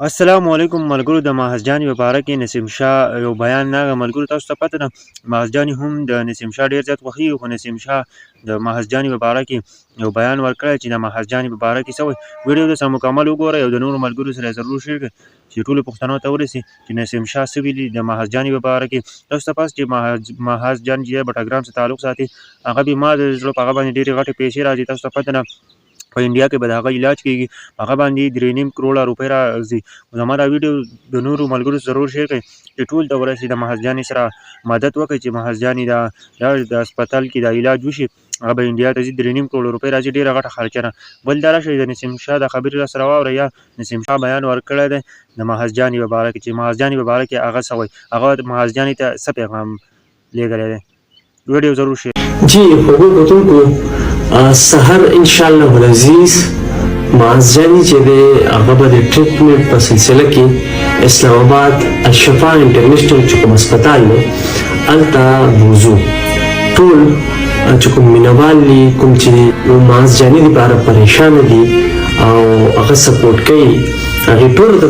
السلام علیکم ملګرو. د ماهزجانې په باره کې نسیم شاه یو بیان ناغه ملګرو تاسو ته پته ده. ماهزجانې هم د نسیم شاه ډېر زیات خوښېږي، خو نسیم شاه د ماهزجانې په باره کې یو بیان ورکړی چې د ماهزجانې په باره کې څه وایي. ویډیو داسې مکمل وګورئ او د نورو ملګرو سره یې ضرور شیر کړئ چې ټولو پښتنو ته ورسي چې نسیم شاه څه ویلي د ماهزجانې په باره کې. تاسو ته پاس چې ماهزجان چې بټګرام سره تعلق ساتي، هغه بیمار د زړه په هغه باندې ډېرې غټې پیسې راځي. تاسو ته پته ده په انډیا کې به د هغه علاج کېږي، هغه باندې 3.5 کروړه روپۍ راځي. زما دا ویډیو د نورو ملګرو ضرور شیر کړئ چې ټول ته ورسي، د ماهزجانې سره مدد وکړئ چې ماهزجانې د هسپتال کې د علاج وشي. هغه به انډیا ته ځي، 3.5 کروړه روپۍ راځي، ډېره غټه خرچه ده. بل دا راشئ د نسیم شاه د خبرې راسره واورئ، یا نسیم شاه بیان ورکړی دی د ماهزجانې په باره کې چې ماهزجانې په باره کې هغه څه وایي، هغه ماهزجانې ته څه پیغام لیږلی دی. ویډیو ضرور شیر. जी خوبو کتونکو سحر انشاءالله العزیز ماهزجانې چې دی هغه به د ټریټمنټ په سلسله کې اسلام آباد الشفا انټرنیشنل چې کوم هسپتال دی هلته بوځو. ټول چې کوم مینهوال دي، کوم چې ماهزجانې دپاره پریشانه دي او هغه سپورټ کوي، هغې ټولو ته